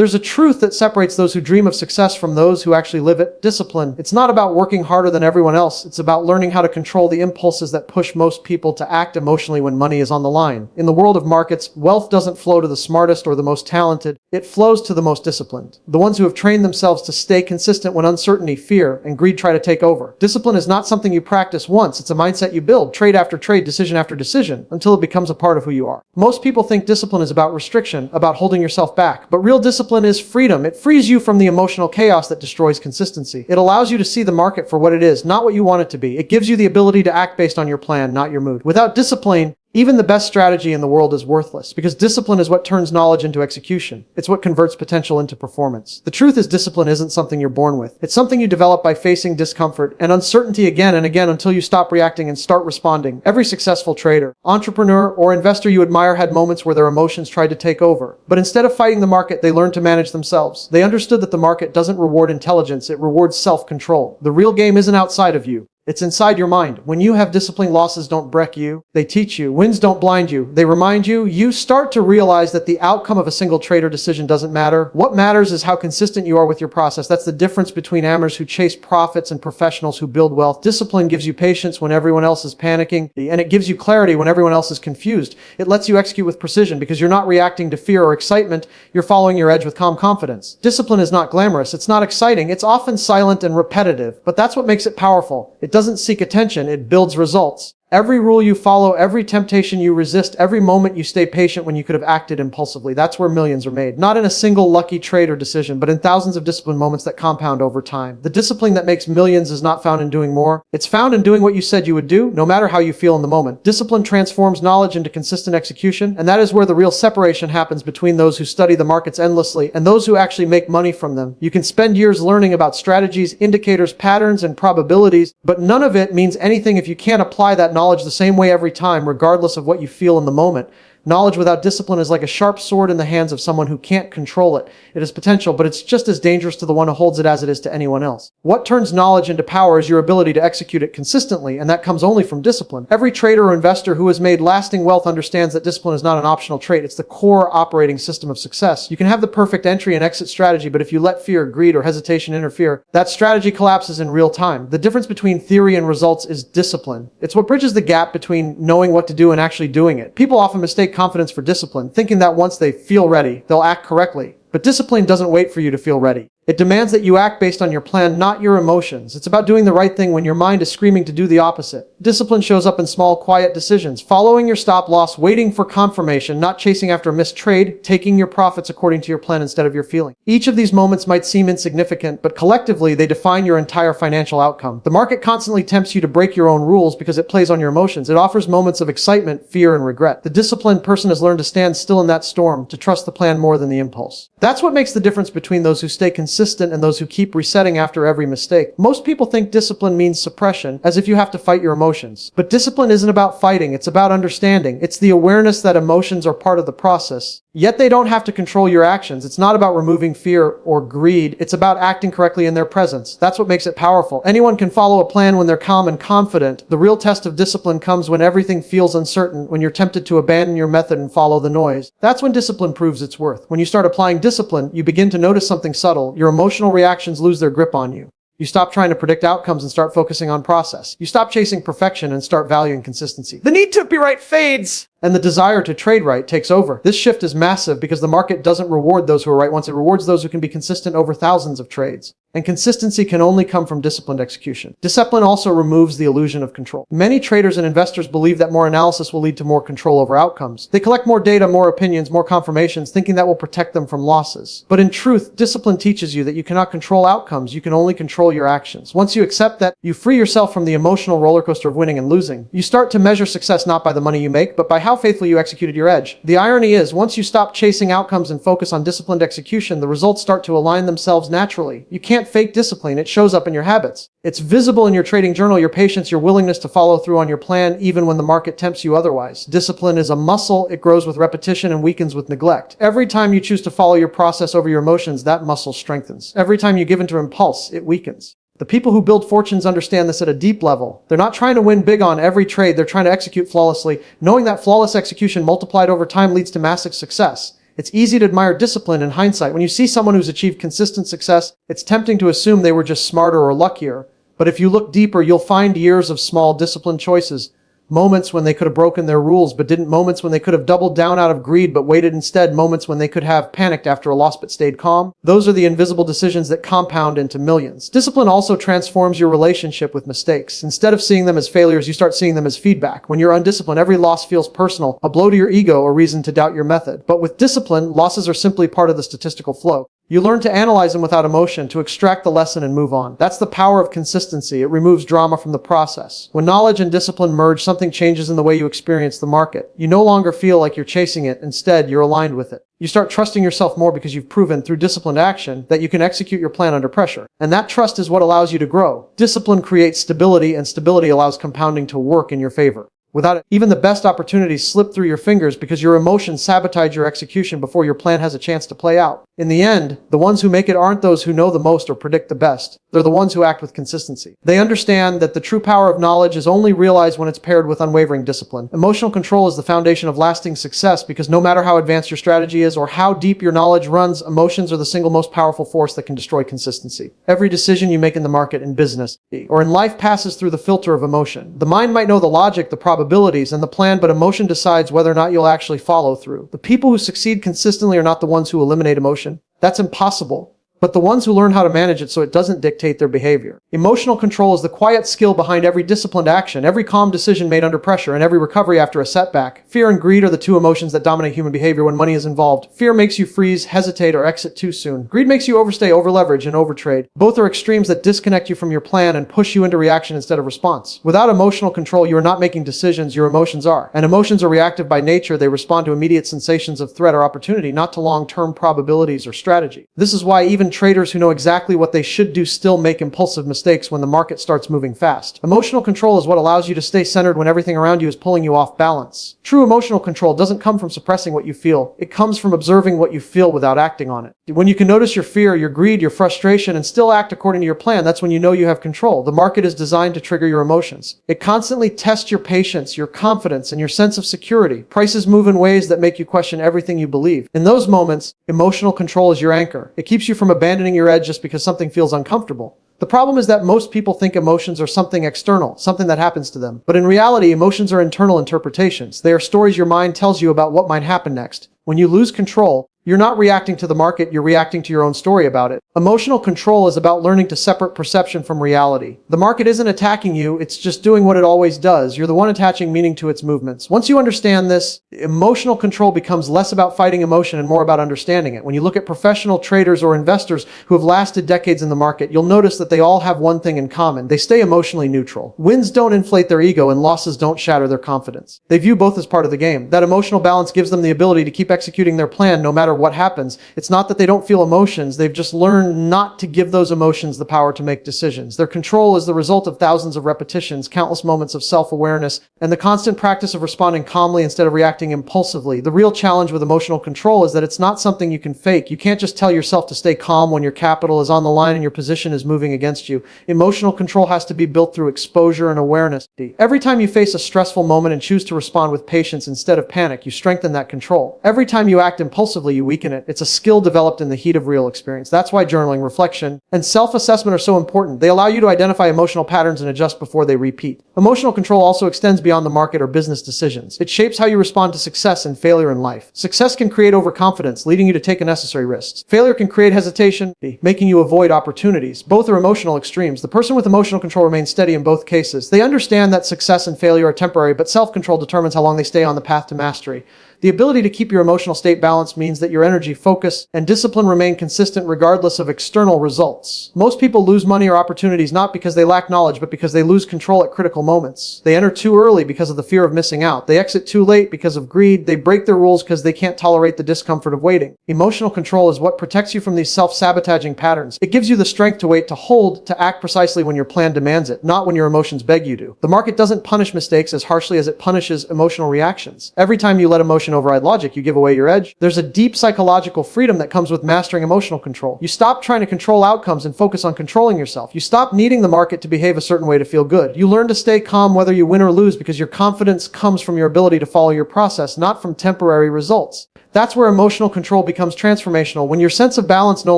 There's a truth that separates those who dream of success from those who actually live it. Discipline. It's not about working harder than everyone else. It's about learning how to control the impulses that push most people to act emotionally when money is on the line. In the world of markets, wealth doesn't flow to the smartest or the most talented. It flows to the most disciplined. The ones who have trained themselves to stay consistent when uncertainty, fear, and greed try to take over. Discipline is not something you practice once. It's a mindset you build, trade after trade, decision after decision, until it becomes a part of who you are. Most people think discipline is about restriction, about holding yourself back. But real discipline is freedom. It frees you from the emotional chaos that destroys consistency. It allows you to see the market for what it is, not what you want it to be. It gives you the ability to act based on your plan, not your mood. Without discipline, even the best strategy in the world is worthless, because discipline is what turns knowledge into execution. It's what converts potential into performance. The truth is, discipline isn't something you're born with. It's something you develop by facing discomfort and uncertainty again and again until you stop reacting and start responding. Every successful trader, entrepreneur, or investor you admire had moments where their emotions tried to take over. But instead of fighting the market, they learned to manage themselves. They understood that the market doesn't reward intelligence, it rewards self-control. The real game isn't outside of you. It's inside your mind. When you have discipline, losses don't wreck you. They teach you. Wins don't blind you. They remind you. You start to realize that the outcome of a single trade or decision doesn't matter. What matters is how consistent you are with your process. That's the difference between amateurs who chase profits and professionals who build wealth. Discipline gives you patience when everyone else is panicking, and it gives you clarity when everyone else is confused. It lets you execute with precision because you're not reacting to fear or excitement. You're following your edge with calm confidence. Discipline is not glamorous. It's not exciting. It's often silent and repetitive, but that's what makes it powerful. It doesn't seek attention, it builds results. Every rule you follow, every temptation you resist, every moment you stay patient when you could have acted impulsively. That's where millions are made. Not in a single lucky trade or decision, but in thousands of disciplined moments that compound over time. The discipline that makes millions is not found in doing more. It's found in doing what you said you would do, no matter how you feel in the moment. Discipline transforms knowledge into consistent execution, and that is where the real separation happens between those who study the markets endlessly and those who actually make money from them. You can spend years learning about strategies, indicators, patterns, and probabilities, but none of it means anything if you can't apply that knowledge the same way every time, regardless of what you feel in the moment. Knowledge without discipline is like a sharp sword in the hands of someone who can't control it. It has potential, but it's just as dangerous to the one who holds it as it is to anyone else. What turns knowledge into power is your ability to execute it consistently, and that comes only from discipline. Every trader or investor who has made lasting wealth understands that discipline is not an optional trait. It's the core operating system of success. You can have the perfect entry and exit strategy, but if you let fear, greed, or hesitation interfere, that strategy collapses in real time. The difference between theory and results is discipline. It's what bridges the gap between knowing what to do and actually doing it. People often mistake confidence for discipline, thinking that once they feel ready, they'll act correctly. But discipline doesn't wait for you to feel ready. It demands that you act based on your plan, not your emotions. It's about doing the right thing when your mind is screaming to do the opposite. Discipline shows up in small, quiet decisions, following your stop loss, waiting for confirmation, not chasing after a missed trade, taking your profits according to your plan instead of your feeling. Each of these moments might seem insignificant, but collectively they define your entire financial outcome. The market constantly tempts you to break your own rules because it plays on your emotions. It offers moments of excitement, fear, and regret. The disciplined person has learned to stand still in that storm, to trust the plan more than the impulse. That's what makes the difference between those who stay consistent and those who keep resetting after every mistake. Most people think discipline means suppression, as if you have to fight your emotions. But discipline isn't about fighting, it's about understanding. It's the awareness that emotions are part of the process. Yet they don't have to control your actions. It's not about removing fear or greed. It's about acting correctly in their presence. That's what makes it powerful. Anyone can follow a plan when they're calm and confident. The real test of discipline comes when everything feels uncertain, when you're tempted to abandon your method and follow the noise. That's when discipline proves its worth. When you start applying discipline, you begin to notice something subtle. Your emotional reactions lose their grip on you. You stop trying to predict outcomes and start focusing on process. You stop chasing perfection and start valuing consistency. The need to be right fades, and the desire to trade right takes over. This shift is massive because the market doesn't reward those who are right once. It rewards those who can be consistent over thousands of trades. And consistency can only come from disciplined execution. Discipline also removes the illusion of control. Many traders and investors believe that more analysis will lead to more control over outcomes. They collect more data, more opinions, more confirmations, thinking that will protect them from losses. But in truth, discipline teaches you that you cannot control outcomes, you can only control your actions. Once you accept that, you free yourself from the emotional roller coaster of winning and losing. You start to measure success not by the money you make, but by how faithfully you executed your edge. The irony is, once you stop chasing outcomes and focus on disciplined execution, the results start to align themselves naturally. You can't fake discipline, it shows up in your habits. It's visible in your trading journal, your patience, your willingness to follow through on your plan even when the market tempts you otherwise. Discipline is a muscle, it grows with repetition and weakens with neglect. Every time you choose to follow your process over your emotions, that muscle strengthens. Every time you give into impulse, it weakens. The people who build fortunes understand this at a deep level. They're not trying to win big on every trade, they're trying to execute flawlessly, knowing that flawless execution multiplied over time leads to massive success. It's easy to admire discipline in hindsight. When you see someone who's achieved consistent success, it's tempting to assume they were just smarter or luckier. But if you look deeper, you'll find years of small, disciplined choices. Moments when they could have broken their rules but didn't. Moments when they could have doubled down out of greed but waited instead. Moments when they could have panicked after a loss but stayed calm. Those are the invisible decisions that compound into millions. Discipline also transforms your relationship with mistakes. Instead of seeing them as failures, you start seeing them as feedback. When you're undisciplined, every loss feels personal, a blow to your ego, a reason to doubt your method. But with discipline, losses are simply part of the statistical flow. You learn to analyze them without emotion, to extract the lesson and move on. That's the power of consistency. It removes drama from the process. When knowledge and discipline merge, something changes in the way you experience the market. You no longer feel like you're chasing it. Instead, you're aligned with it. You start trusting yourself more because you've proven through disciplined action that you can execute your plan under pressure. And that trust is what allows you to grow. Discipline creates stability, and stability allows compounding to work in your favor. Without it, even the best opportunities slip through your fingers because your emotions sabotage your execution before your plan has a chance to play out. In the end, the ones who make it aren't those who know the most or predict the best. They're the ones who act with consistency. They understand that the true power of knowledge is only realized when it's paired with unwavering discipline. Emotional control is the foundation of lasting success because no matter how advanced your strategy is or how deep your knowledge runs, emotions are the single most powerful force that can destroy consistency. Every decision you make in the market, in business, or in life passes through the filter of emotion. The mind might know the logic, the probabilities, and the plan, but emotion decides whether or not you'll actually follow through. The people who succeed consistently are not the ones who eliminate emotion. That's impossible. But the ones who learn how to manage it so it doesn't dictate their behavior. Emotional control is the quiet skill behind every disciplined action, every calm decision made under pressure, and every recovery after a setback. Fear and greed are the two emotions that dominate human behavior when money is involved. Fear makes you freeze, hesitate, or exit too soon. Greed makes you overstay, overleverage, and overtrade. Both are extremes that disconnect you from your plan and push you into reaction instead of response. Without emotional control, you are not making decisions, your emotions are. And emotions are reactive by nature. They respond to immediate sensations of threat or opportunity, not to long-term probabilities or strategy. This is why even traders who know exactly what they should do still make impulsive mistakes when the market starts moving fast. Emotional control is what allows you to stay centered when everything around you is pulling you off balance. True emotional control doesn't come from suppressing what you feel. It comes from observing what you feel without acting on it. When you can notice your fear, your greed, your frustration, and still act according to your plan, that's when you know you have control. The market is designed to trigger your emotions. It constantly tests your patience, your confidence, and your sense of security. Prices move in ways that make you question everything you believe. In those moments, emotional control is your anchor. It keeps you from abandoning your edge just because something feels uncomfortable. The problem is that most people think emotions are something external, something that happens to them. But in reality, emotions are internal interpretations. They are stories your mind tells you about what might happen next. When you lose control, you're not reacting to the market, you're reacting to your own story about it. Emotional control is about learning to separate perception from reality. The market isn't attacking you, it's just doing what it always does. You're the one attaching meaning to its movements. Once you understand this, emotional control becomes less about fighting emotion and more about understanding it. When you look at professional traders or investors who have lasted decades in the market, you'll notice that they all have one thing in common. They stay emotionally neutral. Wins don't inflate their ego and losses don't shatter their confidence. They view both as part of the game. That emotional balance gives them the ability to keep executing their plan no matter what happens. It's not that they don't feel emotions, they've just learned not to give those emotions the power to make decisions. Their control is the result of thousands of repetitions, countless moments of self-awareness, and the constant practice of responding calmly instead of reacting impulsively. The real challenge with emotional control is that it's not something you can fake. You can't just tell yourself to stay calm when your capital is on the line and your position is moving against you. Emotional control has to be built through exposure and awareness. Every time you face a stressful moment and choose to respond with patience instead of panic, you strengthen that control. Every time you act impulsively, you weaken it. It's a skill developed in the heat of real experience. That's why journaling, reflection, and self-assessment are so important. They allow you to identify emotional patterns and adjust before they repeat. Emotional control also extends beyond the market or business decisions. It shapes how you respond to success and failure in life. Success can create overconfidence, leading you to take unnecessary risks. Failure can create hesitation, making you avoid opportunities. Both are emotional extremes. The person with emotional control remains steady in both cases. They understand that success and failure are temporary, but self-control determines how long they stay on the path to mastery. The ability to keep your emotional state balanced means that your energy, focus, and discipline remain consistent regardless of external results. Most people lose money or opportunities not because they lack knowledge, but because they lose control at critical moments. They enter too early because of the fear of missing out. They exit too late because of greed. They break their rules because they can't tolerate the discomfort of waiting. Emotional control is what protects you from these self-sabotaging patterns. It gives you the strength to wait, to hold, to act precisely when your plan demands it, not when your emotions beg you to. The market doesn't punish mistakes as harshly as it punishes emotional reactions. Every time you let emotion override logic, you give away your edge. There's a deep psychological freedom that comes with mastering emotional control. You stop trying to control outcomes and focus on controlling yourself. You stop needing the market to behave a certain way to feel good. You learn to stay calm whether you win or lose because your confidence comes from your ability to follow your process, not from temporary results. That's where emotional control becomes transformational, when your sense of balance no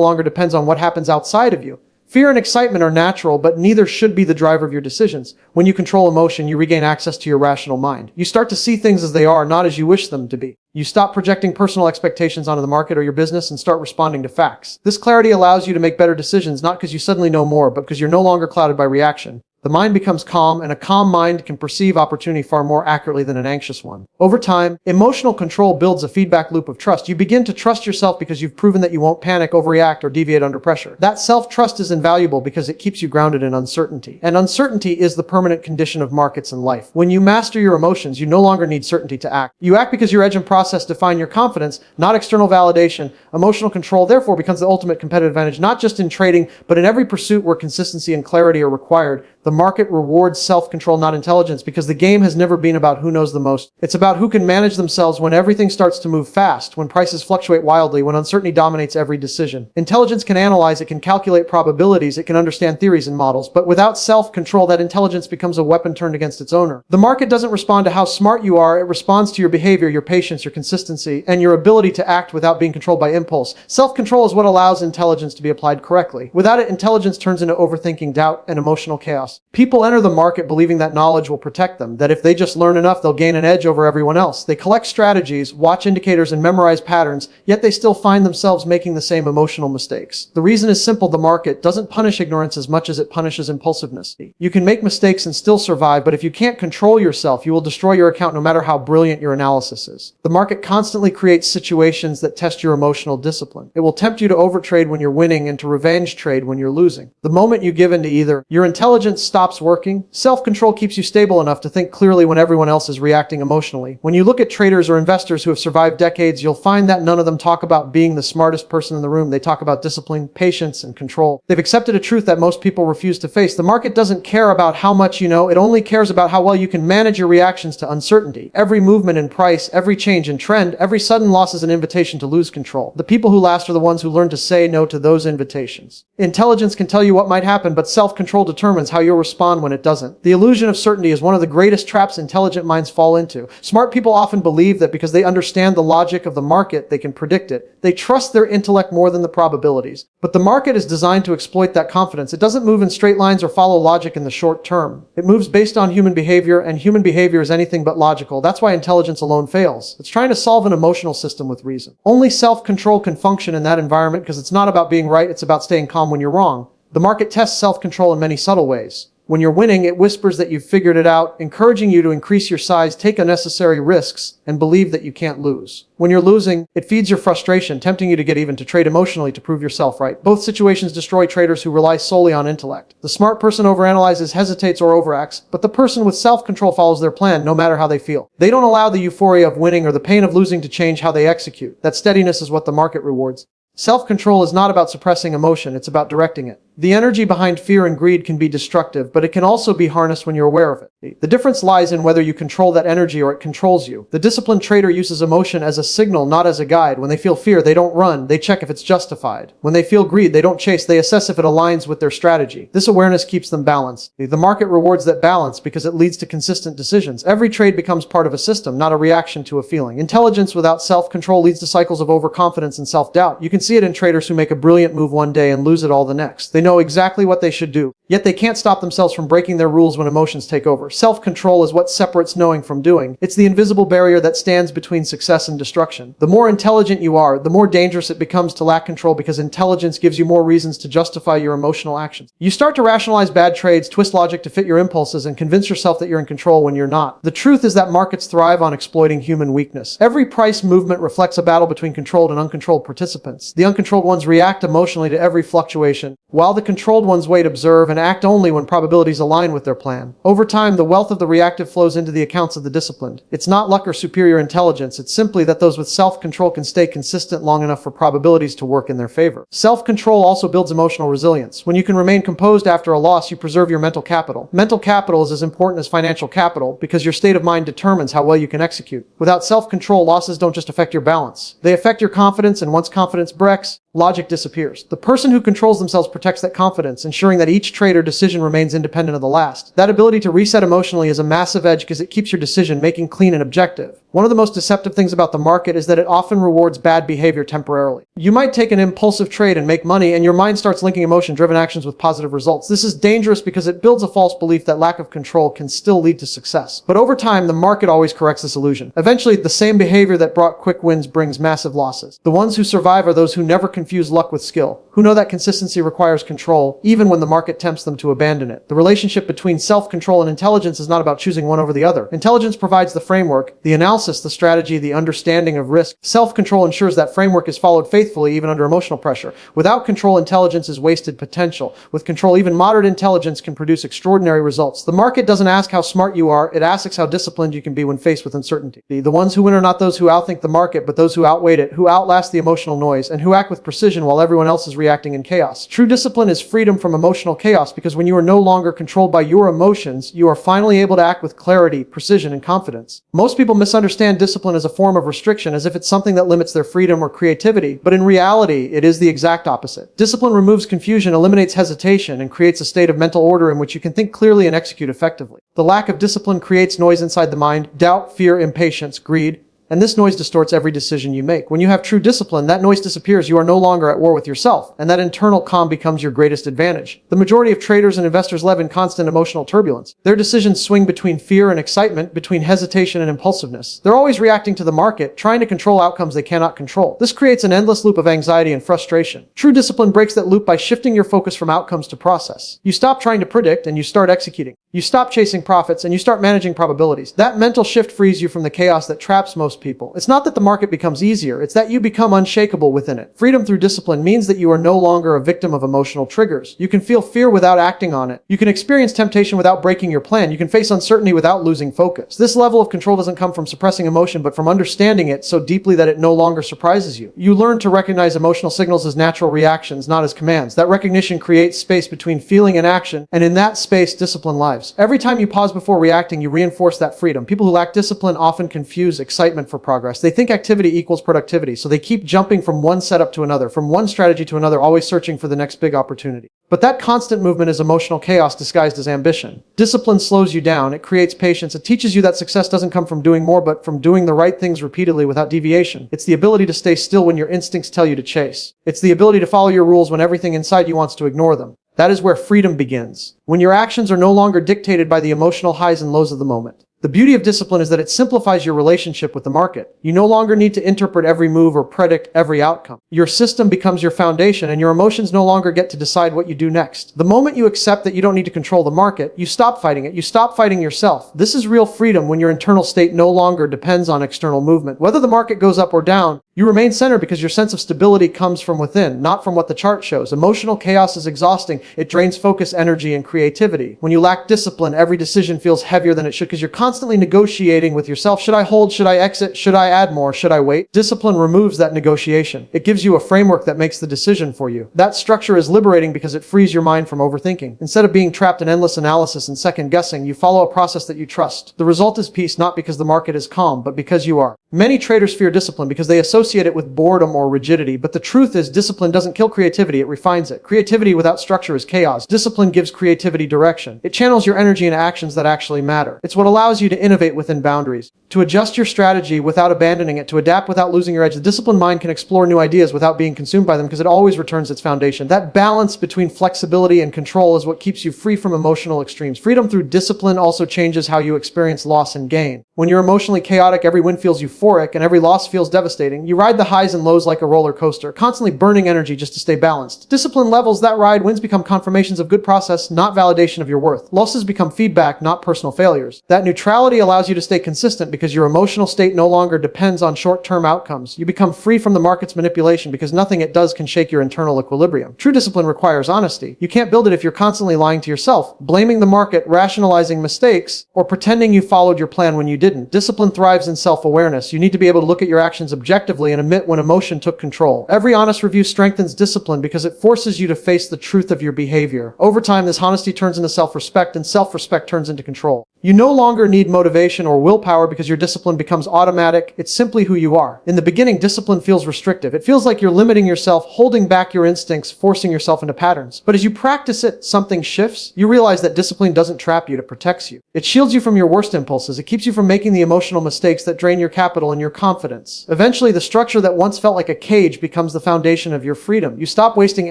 longer depends on what happens outside of you. Fear and excitement are natural, but neither should be the driver of your decisions. When you control emotion, you regain access to your rational mind. You start to see things as they are, not as you wish them to be. You stop projecting personal expectations onto the market or your business and start responding to facts. This clarity allows you to make better decisions, not because you suddenly know more, but because you're no longer clouded by reaction. The mind becomes calm, and a calm mind can perceive opportunity far more accurately than an anxious one. Over time, emotional control builds a feedback loop of trust. You begin to trust yourself because you've proven that you won't panic, overreact, or deviate under pressure. That self-trust is invaluable because it keeps you grounded in uncertainty. And uncertainty is the permanent condition of markets and life. When you master your emotions, you no longer need certainty to act. You act because your edge and process define your confidence, not external validation. Emotional control, therefore, becomes the ultimate competitive advantage, not just in trading, but in every pursuit where consistency and clarity are required. The market rewards self-control, not intelligence, because the game has never been about who knows the most. It's about who can manage themselves when everything starts to move fast, when prices fluctuate wildly, when uncertainty dominates every decision. Intelligence can analyze, it can calculate probabilities, it can understand theories and models, but without self-control, that intelligence becomes a weapon turned against its owner. The market doesn't respond to how smart you are, it responds to your behavior, your patience, your consistency, and your ability to act without being controlled by impulse. Self-control is what allows intelligence to be applied correctly. Without it, intelligence turns into overthinking, doubt, and emotional chaos. People enter the market believing that knowledge will protect them, that if they just learn enough, they'll gain an edge over everyone else. They collect strategies, watch indicators, and memorize patterns, yet they still find themselves making the same emotional mistakes. The reason is simple: the market doesn't punish ignorance as much as it punishes impulsiveness. You can make mistakes and still survive, but if you can't control yourself, you will destroy your account no matter how brilliant your analysis is. The market constantly creates situations that test your emotional discipline. It will tempt you to overtrade when you're winning and to revenge trade when you're losing. The moment you give in to either, your intelligence stops working. Self-control keeps you stable enough to think clearly when everyone else is reacting emotionally. When you look at traders or investors who have survived decades, you'll find that none of them talk about being the smartest person in the room. They talk about discipline, patience, and control. They've accepted a truth that most people refuse to face. The market doesn't care about how much you know. It only cares about how well you can manage your reactions to uncertainty. Every movement in price, every change in trend, every sudden loss is an invitation to lose control. The people who last are the ones who learn to say no to those invitations. Intelligence can tell you what might happen, but self-control determines how you'll respond when it doesn't. The illusion of certainty is one of the greatest traps intelligent minds fall into. Smart people often believe that because they understand the logic of the market, they can predict it. They trust their intellect more than the probabilities. But the market is designed to exploit that confidence. It doesn't move in straight lines or follow logic in the short term. It moves based on human behavior, and human behavior is anything but logical. That's why intelligence alone fails. It's trying to solve an emotional system with reason. Only self-control can function in that environment because it's not about being right, it's about staying calm when you're wrong. The market tests self-control in many subtle ways. When you're winning, it whispers that you've figured it out, encouraging you to increase your size, take unnecessary risks, and believe that you can't lose. When you're losing, it feeds your frustration, tempting you to get even, to trade emotionally to prove yourself right. Both situations destroy traders who rely solely on intellect. The smart person overanalyzes, hesitates, or overacts, but the person with self-control follows their plan no matter how they feel. They don't allow the euphoria of winning or the pain of losing to change how they execute. That steadiness is what the market rewards. Self-control is not about suppressing emotion, it's about directing it. The energy behind fear and greed can be destructive, but it can also be harnessed when you're aware of it. The difference lies in whether you control that energy or it controls you. The disciplined trader uses emotion as a signal, not as a guide. When they feel fear, they don't run, they check if it's justified. When they feel greed, they don't chase, they assess if it aligns with their strategy. This awareness keeps them balanced. The market rewards that balance because it leads to consistent decisions. Every trade becomes part of a system, not a reaction to a feeling. Intelligence without self-control leads to cycles of overconfidence and self-doubt. You can see it in traders who make a brilliant move one day and lose it all the next. They know exactly what they should do, yet they can't stop themselves from breaking their rules when emotions take over. Self-control is what separates knowing from doing. It's the invisible barrier that stands between success and destruction. The more intelligent you are, the more dangerous it becomes to lack control, because intelligence gives you more reasons to justify your emotional actions. You start to rationalize bad trades, twist logic to fit your impulses, and convince yourself that you're in control when you're not. The truth is that markets thrive on exploiting human weakness. Every price movement reflects a battle between controlled and uncontrolled participants. The uncontrolled ones react emotionally to every fluctuation, while the controlled ones wait, observe, and act only when probabilities align with their plan. Over time, the wealth of the reactive flows into the accounts of the disciplined. It's not luck or superior intelligence, it's simply that those with self-control can stay consistent long enough for probabilities to work in their favor. Self-control also builds emotional resilience. When you can remain composed after a loss, you preserve your mental capital. Mental capital is as important as financial capital because your state of mind determines how well you can execute. Without self-control, losses don't just affect your balance. They affect your confidence, and once confidence breaks, logic disappears. The person who controls themselves protects that confidence, ensuring that each trade or decision remains independent of the last. That ability to reset emotionally is a massive edge because it keeps your decision making clean and objective. One of the most deceptive things about the market is that it often rewards bad behavior temporarily. You might take an impulsive trade and make money, and your mind starts linking emotion-driven actions with positive results. This is dangerous because it builds a false belief that lack of control can still lead to success. But over time, the market always corrects this illusion. Eventually, the same behavior that brought quick wins brings massive losses. The ones who survive are those who never confuse luck with skill, who know that consistency requires control, even when the market tempts them to abandon it. The relationship between self-control and intelligence is not about choosing one over the other. Intelligence provides the framework, the analysis, the strategy, the understanding of risk. Self-control ensures that framework is followed faithfully even under emotional pressure. Without control, intelligence is wasted potential. With control, even moderate intelligence can produce extraordinary results. The market doesn't ask how smart you are, it asks how disciplined you can be when faced with uncertainty. The ones who win are not those who outthink the market, but those who outweigh it, who outlast the emotional noise, and who act with precision while everyone else is reacting in chaos. True discipline is freedom from emotional chaos, because when you are no longer controlled by your emotions, you are finally able to act with clarity, precision, and confidence. Most people misunderstand discipline as a form of restriction, as if it's something that limits their freedom or creativity, but in reality, it is the exact opposite. Discipline removes confusion, eliminates hesitation, and creates a state of mental order in which you can think clearly and execute effectively. The lack of discipline creates noise inside the mind, doubt, fear, impatience, greed, and this noise distorts every decision you make. When you have true discipline, that noise disappears. You are no longer at war with yourself, and that internal calm becomes your greatest advantage. The majority of traders and investors live in constant emotional turbulence. Their decisions swing between fear and excitement, between hesitation and impulsiveness. They're always reacting to the market, trying to control outcomes they cannot control. This creates an endless loop of anxiety and frustration. True discipline breaks that loop by shifting your focus from outcomes to process. You stop trying to predict and you start executing. You stop chasing profits and you start managing probabilities. That mental shift frees you from the chaos that traps most people. It's not that the market becomes easier, it's that you become unshakable within it. Freedom through discipline means that you are no longer a victim of emotional triggers. You can feel fear without acting on it. You can experience temptation without breaking your plan. You can face uncertainty without losing focus. This level of control doesn't come from suppressing emotion, but from understanding it so deeply that it no longer surprises you. You learn to recognize emotional signals as natural reactions, not as commands. That recognition creates space between feeling and action, and in that space, discipline lives. Every time you pause before reacting, you reinforce that freedom. People who lack discipline often confuse excitement for progress. They think activity equals productivity, so they keep jumping from one setup to another, from one strategy to another, always searching for the next big opportunity. But that constant movement is emotional chaos disguised as ambition. Discipline slows you down, it creates patience, it teaches you that success doesn't come from doing more, but from doing the right things repeatedly without deviation. It's the ability to stay still when your instincts tell you to chase. It's the ability to follow your rules when everything inside you wants to ignore them. That is where freedom begins, when your actions are no longer dictated by the emotional highs and lows of the moment. The beauty of discipline is that it simplifies your relationship with the market. You no longer need to interpret every move or predict every outcome. Your system becomes your foundation, and your emotions no longer get to decide what you do next. The moment you accept that you don't need to control the market, you stop fighting it. You stop fighting yourself. This is real freedom, when your internal state no longer depends on external movement. Whether the market goes up or down, you remain centered because your sense of stability comes from within, not from what the chart shows. Emotional chaos is exhausting. It drains focus, energy, and creativity. When you lack discipline, every decision feels heavier than it should because you're constantly negotiating with yourself. Should I hold? Should I exit? Should I add more? Should I wait? Discipline removes that negotiation. It gives you a framework that makes the decision for you. That structure is liberating because it frees your mind from overthinking. Instead of being trapped in endless analysis and second guessing, you follow a process that you trust. The result is peace, not because the market is calm, but because you are. Many traders fear discipline because they associate it with boredom or rigidity, but the truth is discipline doesn't kill creativity, it refines it. Creativity without structure is chaos. Discipline gives creativity direction. It channels your energy into actions that actually matter. It's what allows you to innovate within boundaries, to adjust your strategy without abandoning it, to adapt without losing your edge. The disciplined mind can explore new ideas without being consumed by them because it always returns its foundation. That balance between flexibility and control is what keeps you free from emotional extremes. Freedom through discipline also changes how you experience loss and gain. When you're emotionally chaotic, every win feels euphoric and every loss feels devastating. You ride the highs and lows like a roller coaster, constantly burning energy just to stay balanced. Discipline levels that ride. Wins become confirmations of good process, not validation of your worth. Losses become feedback, not personal failures. That neutrality allows you to stay consistent because your emotional state no longer depends on short-term outcomes. You become free from the market's manipulation because nothing it does can shake your internal equilibrium. True discipline requires honesty. You can't build it if you're constantly lying to yourself, blaming the market, rationalizing mistakes, or pretending you followed your plan when you didn't. Discipline thrives in self-awareness. You need to be able to look at your actions objectively and admit when emotion took control. Every honest review strengthens discipline because it forces you to face the truth of your behavior. Over time, this honesty turns into self-respect, and self-respect turns into control. You no longer need motivation or willpower because your discipline becomes automatic. It's simply who you are. In the beginning, discipline feels restrictive. It feels like you're limiting yourself, holding back your instincts, forcing yourself into patterns. But as you practice it, something shifts. You realize that discipline doesn't trap you, it protects you. It shields you from your worst impulses. It keeps you from making the emotional mistakes that drain your capital and your confidence. Eventually, the structure that once felt like a cage becomes the foundation of your freedom. You stop wasting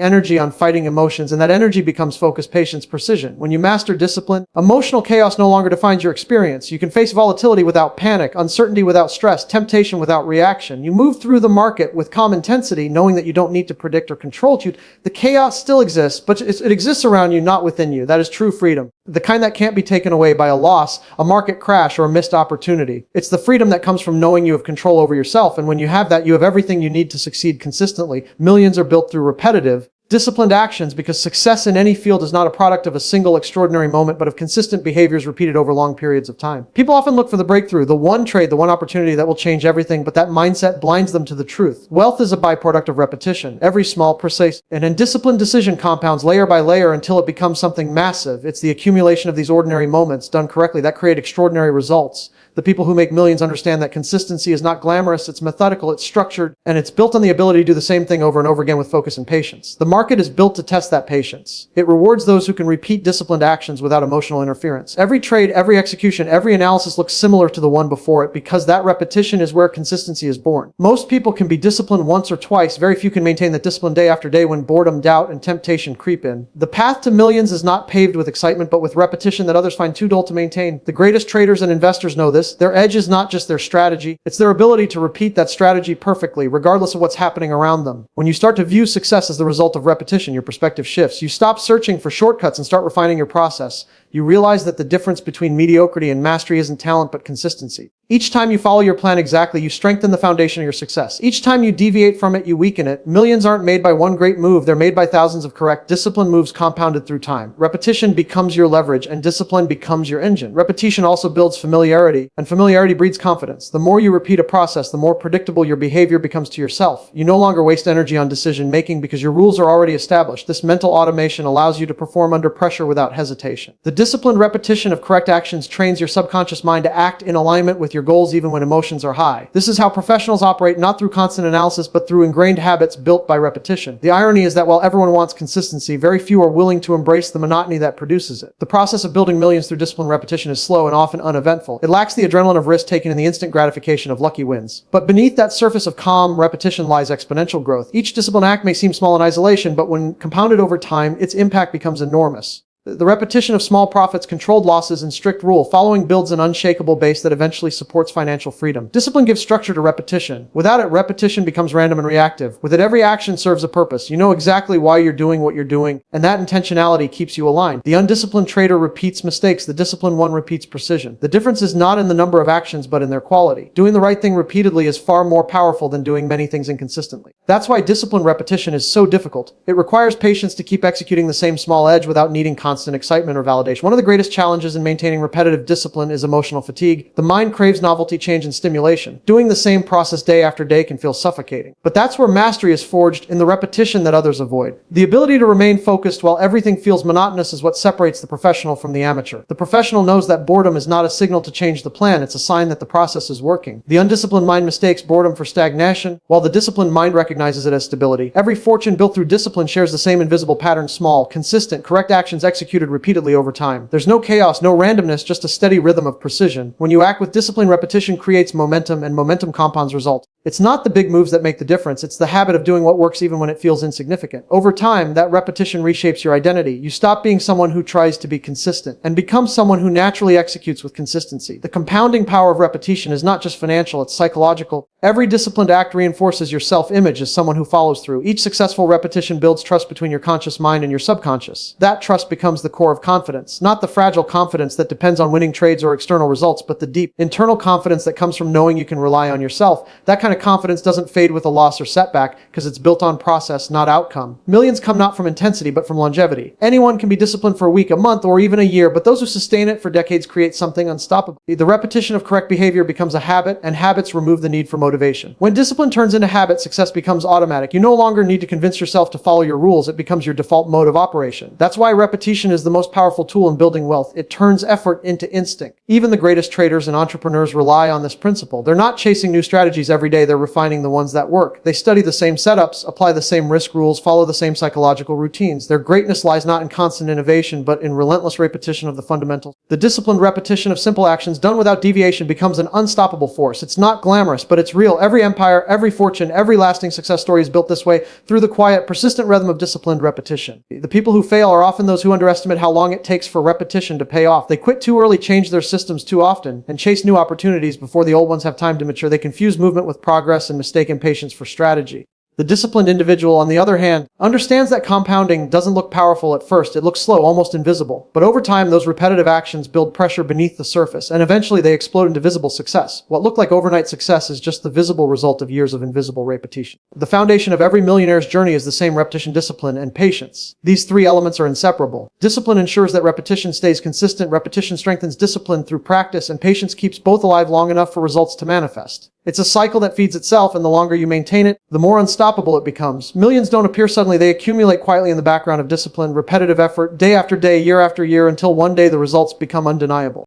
energy on fighting emotions, and that energy becomes focus, patience, precision. When you master discipline, emotional chaos no longer defines your experience. You can face volatility without panic, uncertainty without stress, temptation without reaction. You move through the market with calm intensity, knowing that you don't need to predict or control it. The chaos still exists, but it exists around you, not within you. That is true freedom. The kind that can't be taken away by a loss, a market crash, or a missed opportunity. It's the freedom that comes from knowing you have control over yourself, and when you have that, you have everything you need to succeed consistently. Millions are built through repetitive, disciplined actions, because success in any field is not a product of a single extraordinary moment, but of consistent behaviors repeated over long periods of time. People often look for the breakthrough, the one trade, the one opportunity that will change everything, but that mindset blinds them to the truth. Wealth is a byproduct of repetition. Every small, precise, and undisciplined decision compounds layer by layer until it becomes something massive. It's the accumulation of these ordinary moments done correctly that create extraordinary results. The people who make millions understand that consistency is not glamorous, it's methodical, it's structured, and it's built on the ability to do the same thing over and over again with focus and patience. The market is built to test that patience. It rewards those who can repeat disciplined actions without emotional interference. Every trade, every execution, every analysis looks similar to the one before it because that repetition is where consistency is born. Most people can be disciplined once or twice. Very few can maintain that discipline day after day when boredom, doubt, and temptation creep in. The path to millions is not paved with excitement, but with repetition that others find too dull to maintain. The greatest traders and investors know this. Their edge is not just their strategy, it's their ability to repeat that strategy perfectly, regardless of what's happening around them. When you start to view success as the result of repetition, your perspective shifts. You stop searching for shortcuts and start refining your process. You realize that the difference between mediocrity and mastery isn't talent, but consistency. Each time you follow your plan exactly, you strengthen the foundation of your success. Each time you deviate from it, you weaken it. Millions aren't made by one great move. They're made by thousands of correct, disciplined moves compounded through time. Repetition becomes your leverage, and discipline becomes your engine. Repetition also builds familiarity, and familiarity breeds confidence. The more you repeat a process, the more predictable your behavior becomes to yourself. You no longer waste energy on decision making because your rules are already established. This mental automation allows you to perform under pressure without hesitation. The disciplined repetition of correct actions trains your subconscious mind to act in alignment with your goals even when emotions are high. This is how professionals operate, not through constant analysis, but through ingrained habits built by repetition. The irony is that while everyone wants consistency, very few are willing to embrace the monotony that produces it. The process of building millions through disciplined repetition is slow and often uneventful. It lacks the adrenaline of risk taken and the instant gratification of lucky wins. But beneath that surface of calm repetition lies exponential growth. Each disciplined act may seem small in isolation, but when compounded over time, its impact becomes enormous. The repetition of small profits, controlled losses, and strict rule following builds an unshakable base that eventually supports financial freedom. Discipline gives structure to repetition. Without it, repetition becomes random and reactive. With it, every action serves a purpose. You know exactly why you're doing what you're doing, and that intentionality keeps you aligned. The undisciplined trader repeats mistakes. The disciplined one repeats precision. The difference is not in the number of actions, but in their quality. Doing the right thing repeatedly is far more powerful than doing many things inconsistently. That's why disciplined repetition is so difficult. It requires patience to keep executing the same small edge without needing constant excitement or validation. One of the greatest challenges in maintaining repetitive discipline is emotional fatigue. The mind craves novelty, change, and stimulation. Doing the same process day after day can feel suffocating. But that's where mastery is forged, in the repetition that others avoid. The ability to remain focused while everything feels monotonous is what separates the professional from the amateur. The professional knows that boredom is not a signal to change the plan, it's a sign that the process is working. The undisciplined mind mistakes boredom for stagnation, while the disciplined mind recognizes it as stability. Every fortune built through discipline shares the same invisible pattern: small, consistent, correct actions executed repeatedly over time. There's no chaos, no randomness, just a steady rhythm of precision. When you act with discipline, repetition creates momentum, and momentum compounds results. It's not the big moves that make the difference, it's the habit of doing what works even when it feels insignificant. Over time, that repetition reshapes your identity. You stop being someone who tries to be consistent and become someone who naturally executes with consistency. The compounding power of repetition is not just financial, it's psychological. Every disciplined act reinforces your self-image as someone who follows through. Each successful repetition builds trust between your conscious mind and your subconscious. That trust becomes the core of confidence, not the fragile confidence that depends on winning trades or external results, but the deep, internal confidence that comes from knowing you can rely on yourself. That kind of confidence doesn't fade with a loss or setback because it's built on process, not outcome. Millions come not from intensity, but from longevity. Anyone can be disciplined for a week, a month, or even a year, but those who sustain it for decades create something unstoppable. The repetition of correct behavior becomes a habit, and habits remove the need for motivation. When discipline turns into habit, success becomes automatic. You no longer need to convince yourself to follow your rules. It becomes your default mode of operation. That's why repetition repetition is the most powerful tool in building wealth. It turns effort into instinct. Even the greatest traders and entrepreneurs rely on this principle. They're not chasing new strategies every day, they're refining the ones that work. They study the same setups, apply the same risk rules, follow the same psychological routines. Their greatness lies not in constant innovation, but in relentless repetition of the fundamentals. The disciplined repetition of simple actions done without deviation becomes an unstoppable force. It's not glamorous, but it's real. Every empire, every fortune, every lasting success story is built this way, through the quiet, persistent rhythm of disciplined repetition. The people who fail are often those who underestimate how long it takes for repetition to pay off. They quit too early, change their systems too often, and chase new opportunities before the old ones have time to mature. They confuse movement with progress and mistake impatience for strategy. The disciplined individual, on the other hand, understands that compounding doesn't look powerful at first. It looks slow, almost invisible. But over time, those repetitive actions build pressure beneath the surface, and eventually they explode into visible success. What looked like overnight success is just the visible result of years of invisible repetition. The foundation of every millionaire's journey is the same: repetition, discipline, and patience. These three elements are inseparable. Discipline ensures that repetition stays consistent, repetition strengthens discipline through practice, and patience keeps both alive long enough for results to manifest. It's a cycle that feeds itself, and the longer you maintain it, the more unstoppable it becomes. Millions don't appear suddenly. They accumulate quietly in the background of discipline, repetitive effort, day after day, year after year, until one day the results become undeniable.